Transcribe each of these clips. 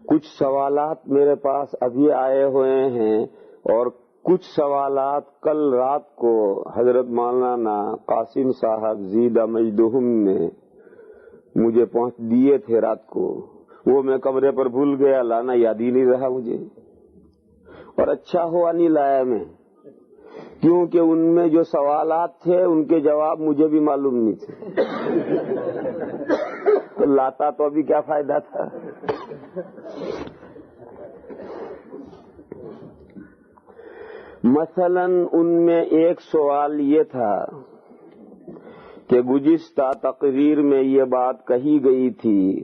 کچھ سوالات میرے پاس ابھی آئے ہوئے ہیں اور کچھ سوالات کل رات کو حضرت مولانا قاسم صاحب زیدہ مجدہم نے مجھے پہنچ دیے تھے رات کو. وہ میں کمرے پر بھول گیا، لانا یاد ہی نہیں رہا مجھے، اور اچھا ہوا نہیں لایا میں، کیونکہ ان میں جو سوالات تھے ان کے جواب مجھے بھی معلوم نہیں تھے. تو لاتا تو ابھی کیا فائدہ تھا. مثلا ان میں ایک سوال یہ تھا کہ گزشتہ تقریر میں یہ بات کہی گئی تھی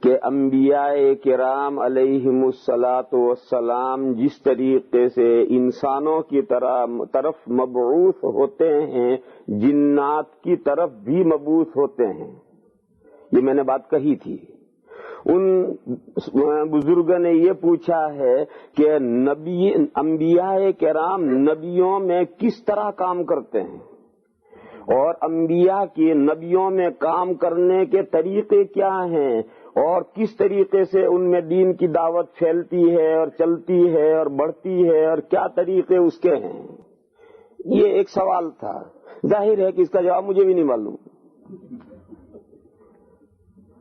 کہ انبیاء کرام علیہم الصلاۃ والسلام جس طریقے سے انسانوں کی طرف مبعوث ہوتے ہیں جنات کی طرف بھی مبعوث ہوتے ہیں. یہ میں نے بات کہی تھی. ان بزرگوں نے یہ پوچھا ہے کہ انبیاء کرام نبیوں میں کس طرح کام کرتے ہیں اور انبیاء کی نبیوں میں کام کرنے کے طریقے کیا ہیں اور کس طریقے سے ان میں دین کی دعوت پھیلتی ہے اور چلتی ہے اور بڑھتی ہے اور کیا طریقے اس کے ہیں. یہ ایک سوال تھا. ظاہر ہے کہ اس کا جواب مجھے بھی نہیں معلوم.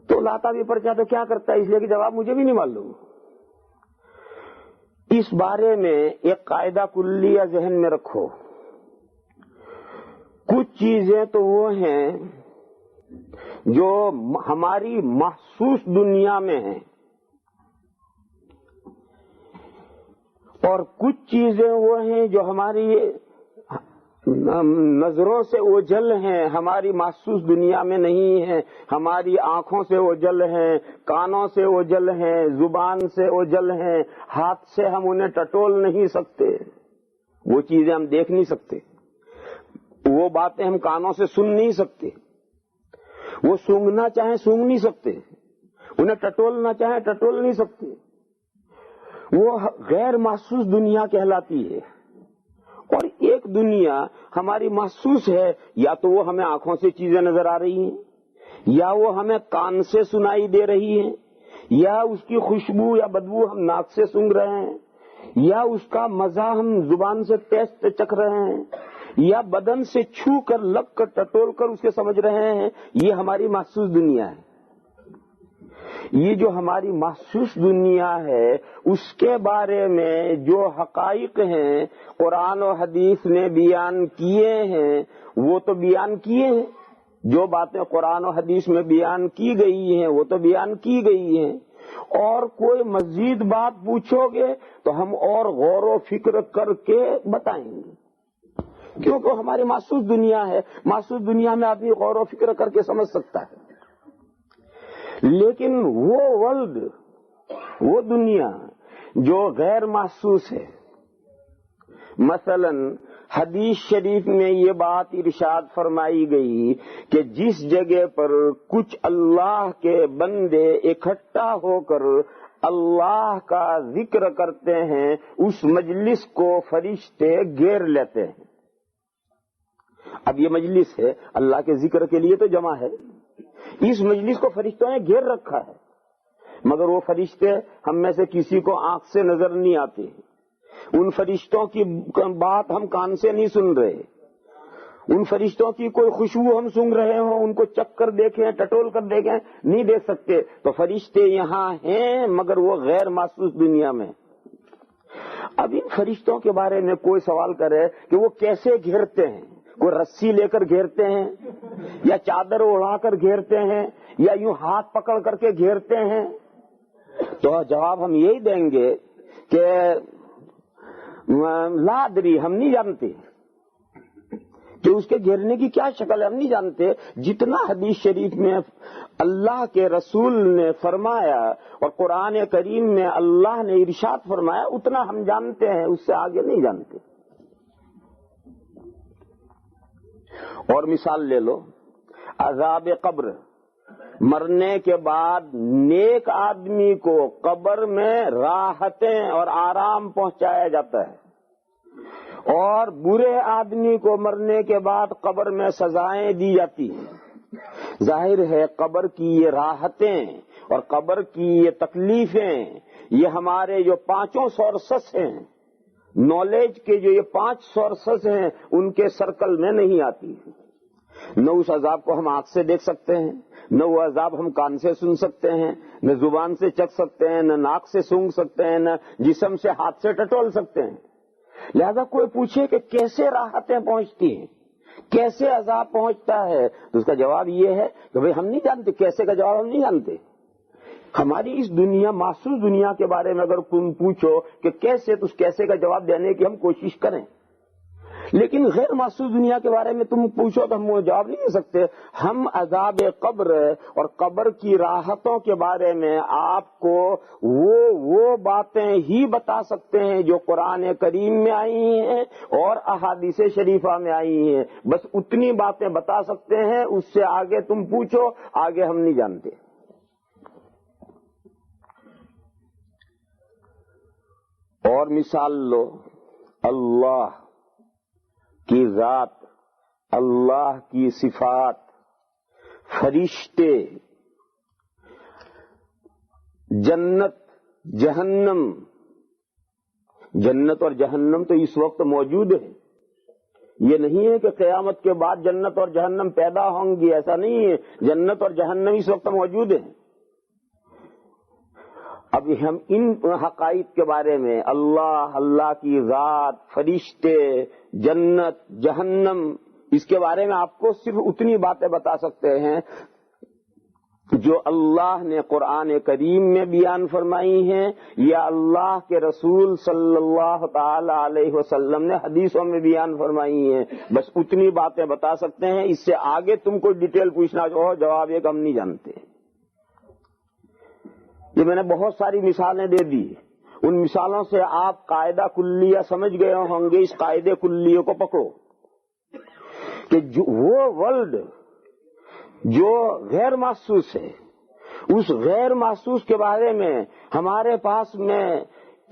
تو لاتا بھی پرچہ تو کیا کرتا ہے، اس لیے کہ جواب مجھے بھی نہیں معلوم. اس بارے میں ایک قاعدہ کلیہ ذہن میں رکھو. کچھ چیزیں تو وہ ہیں جو ہماری محسوس دنیا میں ہیں اور کچھ چیزیں وہ ہیں جو ہماری نظروں سے اوجھل ہیں، ہماری محسوس دنیا میں نہیں ہیں. ہماری آنکھوں سے اوجھل ہیں، کانوں سے اوجھل ہیں، زبان سے اوجھل ہیں، ہاتھ سے ہم انہیں ٹٹول نہیں سکتے. وہ چیزیں ہم دیکھ نہیں سکتے، وہ باتیں ہم کانوں سے سن نہیں سکتے، وہ سونگنا چاہیں سونگ نہیں سکتے، انہیں ٹٹولنا چاہیں ٹٹول نہیں سکتے. وہ غیر محسوس دنیا کہلاتی ہے. اور ایک دنیا ہماری محسوس ہے، یا تو وہ ہمیں آنکھوں سے چیزیں نظر آ رہی ہیں، یا وہ ہمیں کان سے سنائی دے رہی ہیں، یا اس کی خوشبو یا بدبو ہم ناک سے سونگ رہے ہیں، یا اس کا مزہ ہم زبان سے ٹیسٹ چکھ رہے ہیں، یا بدن سے چھو کر لگ کر ٹٹول کر اسے سمجھ رہے ہیں. یہ ہماری محسوس دنیا ہے. یہ جو ہماری محسوس دنیا ہے اس کے بارے میں جو حقائق ہیں قرآن و حدیث نے بیان کیے ہیں وہ تو بیان کیے ہیں. جو باتیں قرآن و حدیث میں بیان کی گئی ہیں وہ تو بیان کی گئی ہیں. اور کوئی مزید بات پوچھو گے تو ہم اور غور و فکر کر کے بتائیں گے، کیونکہ ہماری محسوس دنیا ہے. محسوس دنیا میں آدمی غور و فکر کر کے سمجھ سکتا ہے. لیکن وہ ورلڈ، وہ دنیا جو غیر محسوس ہے، مثلا حدیث شریف میں یہ بات ارشاد فرمائی گئی کہ جس جگہ پر کچھ اللہ کے بندے اکٹھا ہو کر اللہ کا ذکر کرتے ہیں اس مجلس کو فرشتے گھیر لیتے ہیں. اب یہ مجلس ہے اللہ کے ذکر کے لیے تو جمع ہے. اس مجلس کو فرشتوں نے گھیر رکھا ہے، مگر وہ فرشتے ہم میں سے کسی کو آنکھ سے نظر نہیں آتے. ان فرشتوں کی بات ہم کان سے نہیں سن رہے. ان فرشتوں کی کوئی خوشبو ہم سونگ رہے ہوں، ان کو چکھ کر دیکھیں، ٹٹول کر دیکھیں، نہیں دیکھ سکتے. تو فرشتے یہاں ہیں مگر وہ غیر محسوس دنیا میں. اب ان فرشتوں کے بارے میں کوئی سوال کرے کہ وہ کیسے گھیرتے ہیں، کوئی رسی لے کر گھیرتے ہیں یا چادر اڑا کر گھیرتے ہیں یا یوں ہاتھ پکڑ کر کے گھیرتے ہیں، تو جواب ہم یہی دیں گے کہ لا ادری، ہم نہیں جانتے کہ اس کے گھیرنے کی کیا شکل ہے، ہم نہیں جانتے. جتنا حدیث شریف میں اللہ کے رسول نے فرمایا اور قرآن کریم میں اللہ نے ارشاد فرمایا اتنا ہم جانتے ہیں، اس سے آگے نہیں جانتے. اور مثال لے لو عذاب قبر. مرنے کے بعد نیک آدمی کو قبر میں راحتیں اور آرام پہنچایا جاتا ہے اور برے آدمی کو مرنے کے بعد قبر میں سزائیں دی جاتی ہیں. ظاہر ہے قبر کی یہ راحتیں اور قبر کی یہ تکلیفیں یہ ہمارے جو پانچوں سورسز ہیں، نالج کے جو یہ 5 سورسز ہیں، ان کے سرکل میں نہیں آتی. نہ اس عذاب کو ہم آنکھ سے دیکھ سکتے ہیں، نہ وہ عذاب ہم کان سے سن سکتے ہیں، نہ زبان سے چکھ سکتے ہیں، نہ ناک سے سونگھ سکتے ہیں، نہ جسم سے ہاتھ سے ٹٹول سکتے ہیں. لہذا کوئی پوچھے کہ کیسے راحتیں پہنچتی ہیں، کیسے عذاب پہنچتا ہے، تو اس کا جواب یہ ہے کہ بھئی ہم نہیں جانتے. کیسے کا جواب ہم نہیں جانتے. ہماری اس دنیا، محسوس دنیا کے بارے میں اگر تم پوچھو کہ کیسے، تو اس کیسے کا جواب دینے کی ہم کوشش کریں. لیکن غیر محسوس دنیا کے بارے میں تم پوچھو تو ہم وہ جواب نہیں دے سکتے. ہم عذاب قبر اور قبر کی راحتوں کے بارے میں آپ کو وہ باتیں ہی بتا سکتے ہیں جو قرآن کریم میں آئی ہیں اور احادیث شریفہ میں آئی ہیں. بس اتنی باتیں بتا سکتے ہیں، اس سے آگے تم پوچھو، آگے ہم نہیں جانتے. اور مثال لو، اللہ کی ذات، اللہ کی صفات، فرشتے، جنت، جہنم. جنت اور جہنم تو اس وقت موجود ہے. یہ نہیں ہے کہ قیامت کے بعد جنت اور جہنم پیدا ہوں گی، ایسا نہیں ہے. جنت اور جہنم اس وقت موجود ہیں. اب ہم ان حقائق کے بارے میں، اللہ، اللہ کی ذات، فرشتے، جنت، جہنم، اس کے بارے میں آپ کو صرف اتنی باتیں بتا سکتے ہیں جو اللہ نے قرآن کریم میں بیان فرمائی ہیں یا اللہ کے رسول صلی اللہ تعالی علیہ وسلم نے حدیثوں میں بیان فرمائی ہیں. بس اتنی باتیں بتا سکتے ہیں. اس سے آگے تم کو ڈیٹیل پوچھنا چاہو، جواب یہ کہ ہم نہیں جانتے. یہ میں نے بہت ساری مثالیں دے دی. ان مثالوں سے آپ قاعدہ کلیہ سمجھ گئے ہوں گے. اس قاعدے کلیہ کو پکڑو کہ وہ ورلڈ جو غیر محسوس ہے، اس غیر محسوس کے بارے میں ہمارے پاس میں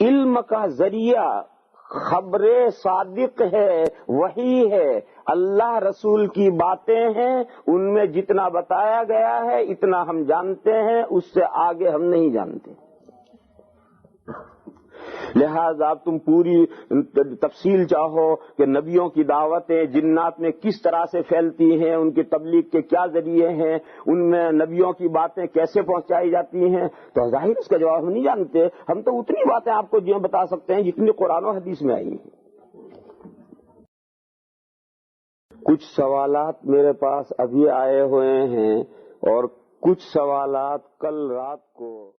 علم کا ذریعہ خبر صادق ہے، وحی ہے، اللہ رسول کی باتیں ہیں. ان میں جتنا بتایا گیا ہے اتنا ہم جانتے ہیں، اس سے آگے ہم نہیں جانتے. لہذا تم پوری تفصیل چاہو کہ نبیوں کی دعوتیں جنات میں کس طرح سے پھیلتی ہیں، ان کی تبلیغ کے کیا ذریعے ہیں، ان میں نبیوں کی باتیں کیسے پہنچائی جاتی ہیں، تو ظاہر اس کا جواب ہم نہیں جانتے. ہم تو اتنی باتیں آپ کو جو بتا سکتے ہیں جتنی قرآن و حدیث میں آئی ہیں. کچھ سوالات میرے پاس ابھی آئے ہوئے ہیں اور کچھ سوالات کل رات کو